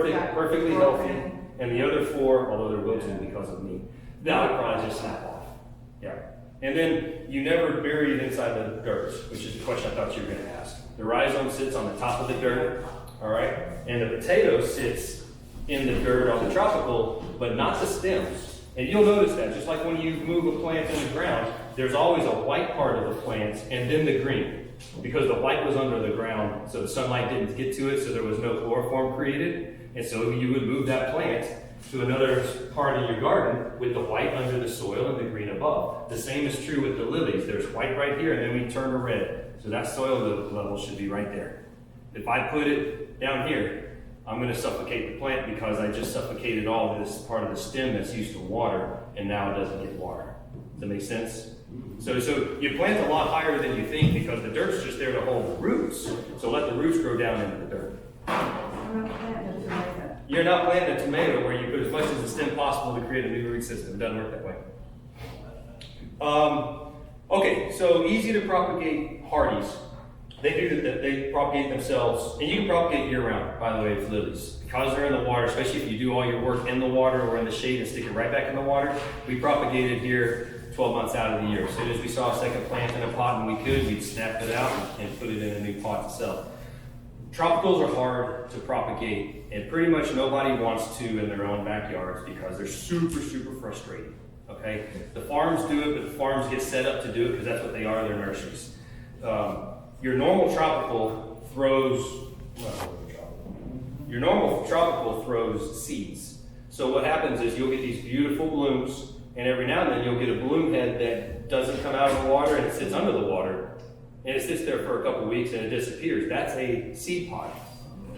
perfectly healthy, and the other 4, although they're wilting because of me, that would probably just snap off. Yeah. And then you never bury it inside the dirt, which is the question I thought you were going to ask. The rhizome sits on the top of the dirt, all right? And the potato sits in the dirt on the tropical, but not the stems. And you'll notice that, just like when you move a plant in the ground, there's always a white part of the plant and then the green. Because the white was under the ground, so the sunlight didn't get to it, so there was no chloroform created. And so you would move that plant to another part of your garden with the white under the soil and the green above. The same is true with the lilies. There's white right here, and then we turn to red. So that soil level should be right there. If I put it down here, I'm going to suffocate the plant because I just suffocated all this part of the stem that's used to water, and now it doesn't get water. Does that make sense? So you plant a lot higher than you think because the dirt's just there to hold the roots. So let the roots grow down into the dirt. You're not planting a tomato where you put as much as the stem possible to create a new root system. It doesn't work that way. Okay, so easy to propagate hardies. They propagate themselves, and you can propagate year-round, by the way, with lilies. Because they're in the water, especially if you do all your work in the water or in the shade and stick it right back in the water, we propagate it here 12 months out of the year. As soon as we saw a second plant in a pot and we could, we'd snap it out and put it in a new pot to sell. Tropicals are hard to propagate, and pretty much nobody wants to in their own backyards because they're super, super frustrating. Okay? The farms do it, but the farms get set up to do it because that's what they are, they're nurseries. Your normal tropical throws seeds. So what happens is you'll get these beautiful blooms, and every now and then you'll get a bloom head that doesn't come out of the water and it sits under the water. And it sits there for a couple weeks and it disappears. That's a seed pod.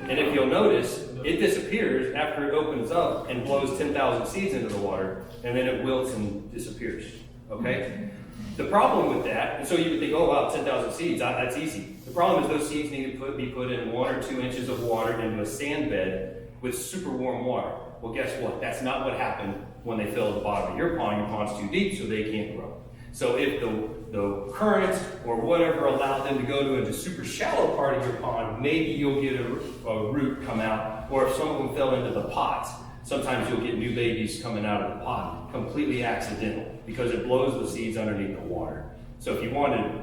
And if you'll notice, it disappears after it opens up and blows 10,000 seeds into the water, and then it wilts and disappears. Okay? The problem with that, and so you would think, oh wow, 10,000 seeds, that's easy. The problem is those seeds need to be put in 1 or 2 inches of water into a sand bed with super warm water. Well, guess what? That's not what happened when they fill the bottom of your pond's too deep, so they can't grow. So if the current or whatever allowed them to go to a super shallow part of your pond, maybe you'll get a root come out, or if some of them fell into the pot, sometimes you'll get new babies coming out of the pot, completely accidental, because it blows the seeds underneath the water. So if you want to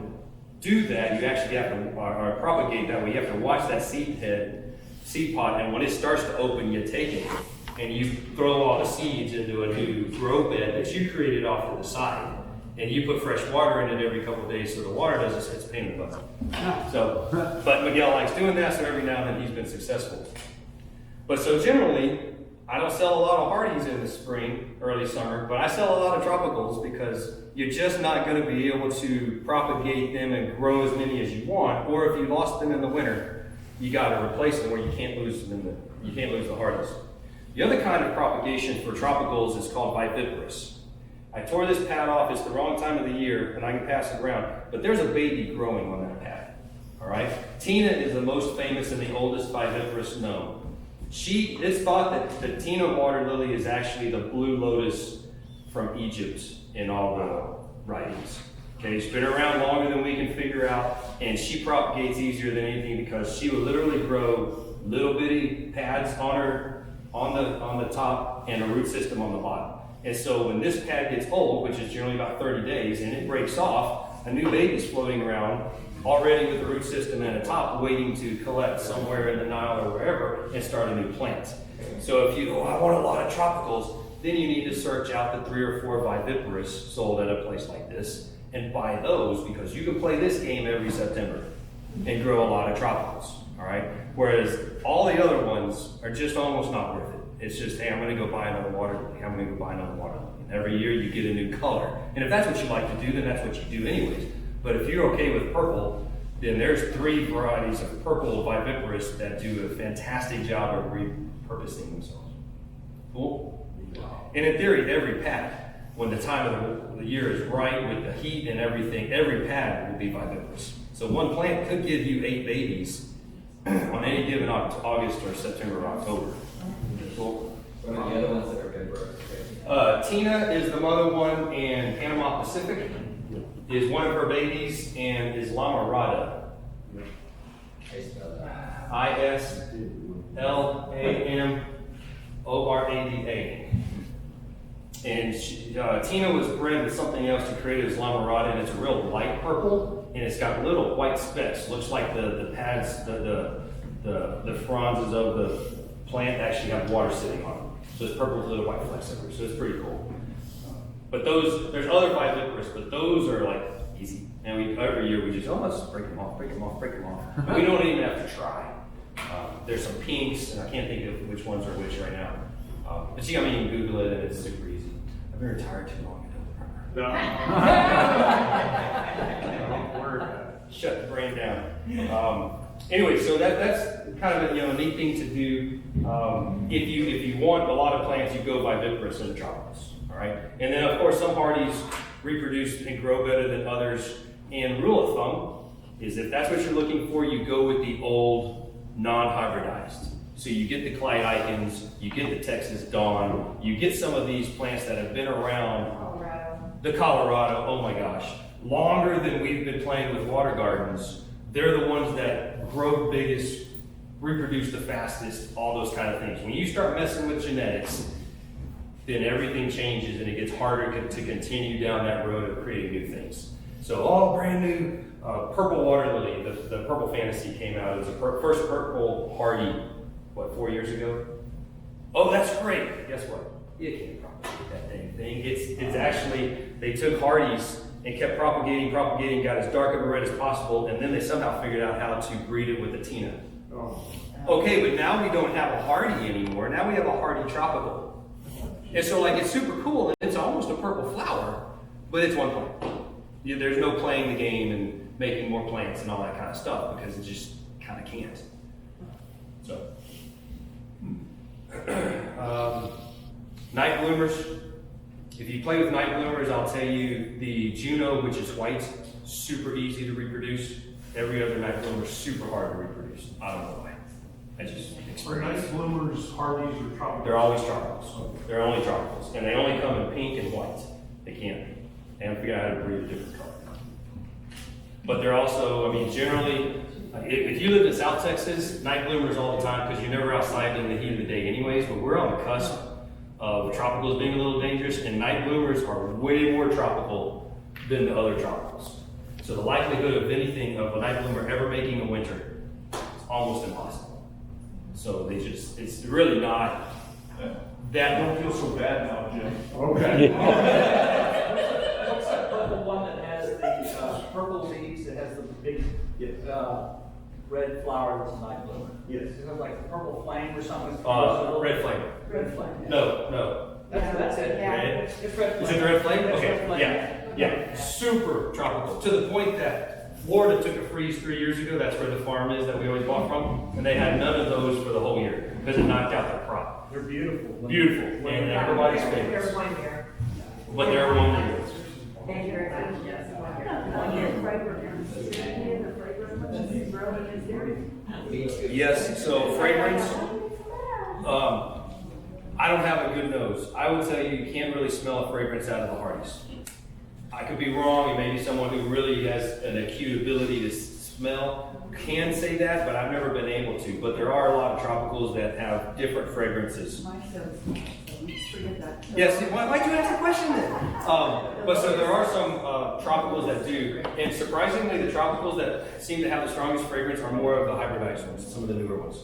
do that, you actually have to propagate that way. You have to watch that seed pod, and when it starts to open, you take it, and you throw all the seeds into a new grow bed that you created off to the side. And you put fresh water in it every couple of days so the water doesn't, it's a pain in the butt. So, but Miguel likes doing that, so every now and then he's been successful. But so generally, I don't sell a lot of hardies in the spring, early summer, but I sell a lot of tropicals because you're just not going to be able to propagate them and grow as many as you want. Or if you lost them in the winter, you got to replace them where you can't lose them you can't lose the hardies. The other kind of propagation for tropicals is called viviparous. I tore this pad off, it's the wrong time of the year, and I can pass it around, but there's a baby growing on that pad, all right? Tina is the most famous and the oldest viviparous known. It's thought that the Tina water lily is actually the blue lotus from Egypt in all the writings. Okay, it's been around longer than we can figure out, and she propagates easier than anything because she will literally grow little bitty pads on the top and a root system on the bottom. And so when this pad gets old, which is generally about 30 days, and it breaks off, a new baby's floating around already with the root system and a top waiting to collect somewhere in the Nile or wherever and start a new plant. So if you I want a lot of tropicals, then you need to search out the 3 or 4 viviparous sold at a place like this and buy those, because you can play this game every September and grow a lot of tropicals, all right? Whereas all the other ones are just almost not worth it. It's just, hey, I'm going to go buy another water lily. I'm going to go buy another water lily. And every year you get a new color. And if that's what you like to do, then that's what you do anyways. But if you're okay with purple, then there's 3 varieties of purple viviparous that do a fantastic job of repurposing themselves. Cool? And in theory, every pad, when the time of the year is right with the heat and everything, every pad will be viviparous. So one plant could give you 8 babies on any given August or September or October. Cool. What are the other ones that are good? Tina is the mother one, and Panama Pacific is one of her babies, and is Lamarada. I spell that. Lamorada. And Tina was bred with something else to create as Lamorada, and it's a real light purple, and it's got little white specks. Looks like the pads, the fronds of the plant actually have water sitting on them. So it's purple with little white flecks everywhere, so it's pretty cool. But there's other viviparous, but those are like easy. And every year we just, let's break them off. But we don't even have to try. There's some pinks, and I can't think of which ones are which right now. But you can Google it, and it's super easy. I've been retired too long, I don't remember. Shut the brain down. Anyway, so that's kind of a neat thing to do. If you want a lot of plants, you go viviparous in the tropicals. All right, and then of course some hardies reproduce and grow better than others. And rule of thumb is if that's what you're looking for, you go with the old non-hybridized. So you get the Clydeicans, you get the Texas Dawn, you get some of these plants that have been around. The Colorado, oh my gosh, longer than we've been playing with water gardens. They're the ones that grow the biggest, reproduce the fastest, all those kind of things. When you start messing with genetics, then everything changes and it gets harder to continue down that road of creating new things. So all brand new purple water lily, the purple fantasy came out. It was the first purple hardy, 4 years ago? Oh, that's great. Guess what? You can't propagate that dang thing. It's actually, they took hardies and kept propagating, got as dark of a red as possible, and then they somehow figured out how to breed it with a Tina. Okay, but now we don't have a hardy anymore. Now we have a hardy tropical. And so it's super cool, and it's almost a purple flower, but it's one plant. There's no playing the game and making more plants and all that kind of stuff because it just kind of can't. So, night bloomers. If you play with night bloomers, I'll tell you the Juno, which is white, super easy to reproduce. Every other night bloomer is super hard to reproduce. I don't know why. I just Are night bloomers hardies or tropicals? They're always tropicals. They're only tropicals, and they only come in pink and white. They haven't figured out how to breed a different color. But they're also, generally, if you live in South Texas, night bloomers all the time because you're never outside in the heat of the day anyways, but we're on the cusp of tropicals being a little dangerous, and night bloomers are way more tropical than the other tropicals. So the likelihood of anything of a night bloomer ever making a winter is almost impossible. So it's really not that. I don't feel so bad now, Jim. Okay. What's that purple one that has the purple leaves, that has the big red flower that's a night bloomer? Yes. Is it like the purple flame or something? Red flame. Red flame. Yeah. No. That's it. Yeah. Red. It's red flame. Is it the red flame? It's Okay. red flame. Yeah. Super tropical to the point that Florida took a freeze 3 years ago. That's where the farm is that we always bought from, and they had none of those for the whole year because it knocked out their crop. They're beautiful. Beautiful, and everybody's favorites. There's 1 year. But they're 1 year. Thank you very much. Yes, 1 year. Yes. So fragrance. I don't have a good nose. I would tell you can't really smell a fragrance out of the hardies. I could be wrong, and maybe someone who really has an acute ability to smell can say that, but I've never been able to. But there are a lot of tropicals that have different fragrances. Yes, why'd you ask the question then? But so there are some tropicals that do, and surprisingly the tropicals that seem to have the strongest fragrance are more of the hybridized ones, some of the newer ones.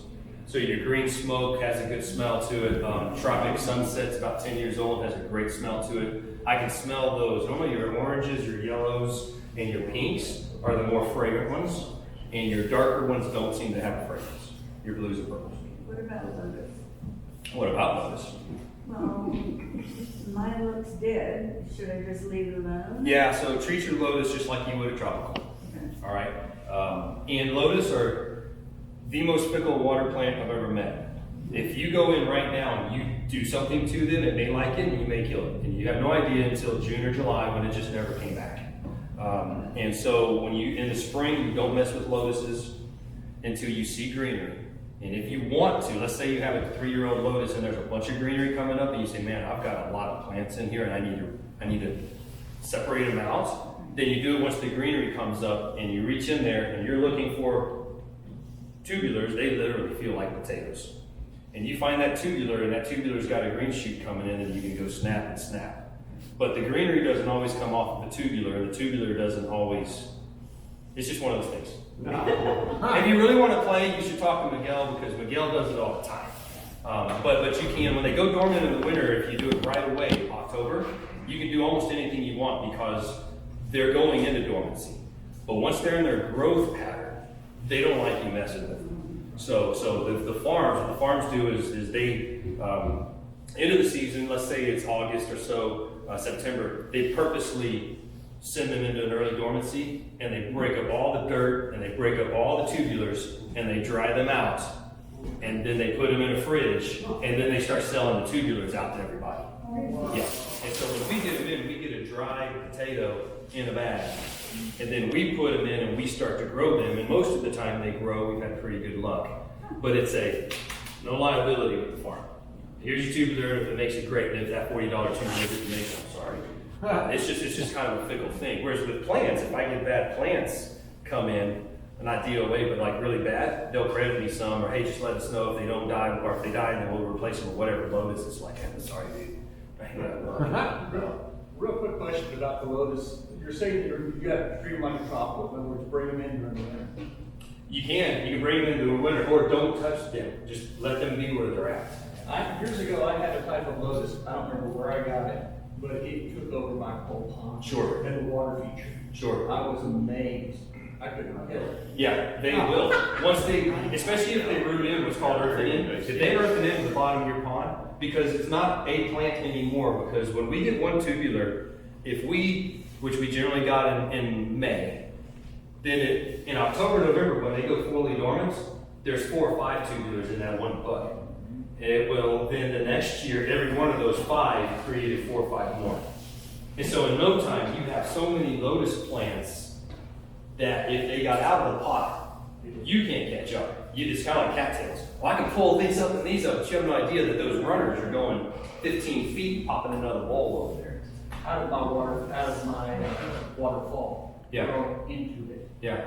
So your green smoke has a good smell to it. Tropic Sunset's about 10 years old, has a great smell to it. I can smell those. Normally your oranges, your yellows, and your pinks are the more fragrant ones, and your darker ones don't seem to have a fragrance. Your blues and purples. What about lotus? What about lotus? Well, mine looks dead. Should I just leave it alone? Yeah, so treat your lotus just like you would a tropical. Okay. All right. And lotus are the most fickle water plant I've ever met. If you go in right now and you do something to them, it may like it and you may kill it. And you have no idea until June or July when it just never came back. And so when in the spring, you don't mess with lotuses until you see greenery. And if you want to, let's say you have a 3-year-old lotus and there's a bunch of greenery coming up and you say, man, I've got a lot of plants in here and I need to separate them out. Then you do it once the greenery comes up and you reach in there and you're looking for tubulars, they literally feel like potatoes. And you find that tubular, and that tubular's got a green shoot coming in, and you can go snap and snap. But the greenery doesn't always come off of the tubular, and the tubular doesn't always, it's just one of those things. If you really want to play, you should talk to Miguel, because Miguel does it all the time. But you can, when they go dormant in the winter, if you do it right away, October, you can do almost anything you want because they're going into dormancy. But once they're in their growth pattern, they don't like you messing with them. So what the farms do is they, end of the season, let's say it's August or so, September, they purposely send them into an early dormancy, and they break up all the dirt, and they break up all the tubulars, and they dry them out, and then they put them in a fridge, and then they start selling the tubulars out to everybody. Yeah, and so when we get them in, we get a dry potato in a bag, and then we put them in and we start to grow them, and most of the time they grow, we've had pretty good luck. But it's no liability with the farm. Here's your tubular, if it makes it great, and if that $40 tubular didn't make it, I'm sorry. It's just kind of a fickle thing. Whereas with plants, if I get bad plants come in, not DOA, but like really bad, they'll credit me some, or hey, just let us know if they don't die, or if they die, then we'll replace them with whatever lotus. It's like, I'm sorry, dude. Real quick question about the lotus. You're saying you got to treat them like a tropical, in other words, bring them in during the winter. You can bring them into the winter, or don't touch them. Just let them be where they're at. Years ago, I had a type of lotus, I don't remember where I got it, but it took over my whole pond. Sure. And the water feature. Sure. I was amazed. I couldn't kill it. Yeah, they will. Once they, especially if they root in what's called earthen in. If they earthen in the bottom of your pond, because it's not a plant anymore, because when we get one tubular, which we generally got in May, then in October, November, when they go fully dormant, there's 4 or 5 tubulars in that one bucket. It will, then the next year, every one of those 5 created 4 or 5 more. And so in no time, you have so many lotus plants that if they got out of the pot, you can't catch up. It's kind of like cattails. Well, I can pull these up and these up, but you have no idea that those runners are going 15 feet, popping another bowl over there. Out of my waterfall. Yeah. Grow into it. Yeah.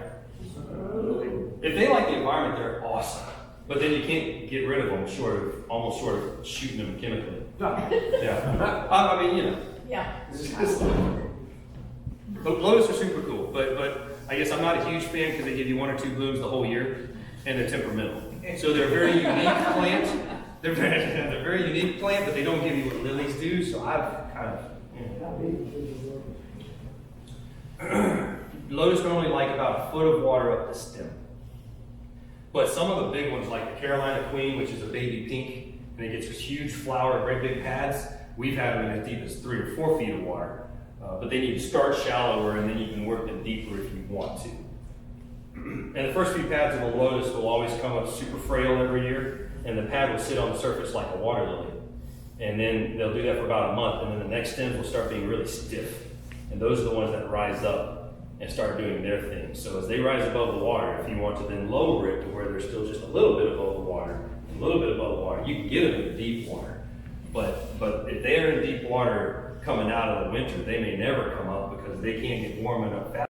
Unbelievable. If they like the environment, they're awesome. But then you can't get rid of them almost short of shooting them chemically. Yeah. I mean, you know. Yeah. But lotus are super cool, but I guess I'm not a huge fan because they give you 1 or 2 blooms the whole year, and they're temperamental. So they're a very unique plant. They're a very unique plant, but they don't give you what lilies do. So I've kind of. Lotus normally like about a foot of water up the stem. But some of the big ones, like the Carolina Queen, which is a baby pink, and it gets this huge flower, great big pads, we've had them in as deep as 3 or 4 feet of water. But they need to start shallower, and then you can work them deeper if you want to. And the first few pads of a lotus will always come up super frail every year, and the pad will sit on the surface like a water lily. And then they'll do that for about a month, and then the next stems will start being really stiff. And those are the ones that rise up and start doing their thing. So as they rise above the water, if you want to then lower it to where they're still just a little bit above the water, a little bit above the water, you can get them in deep water. But if they're in deep water coming out of the winter, they may never come up because they can't get warm enough fast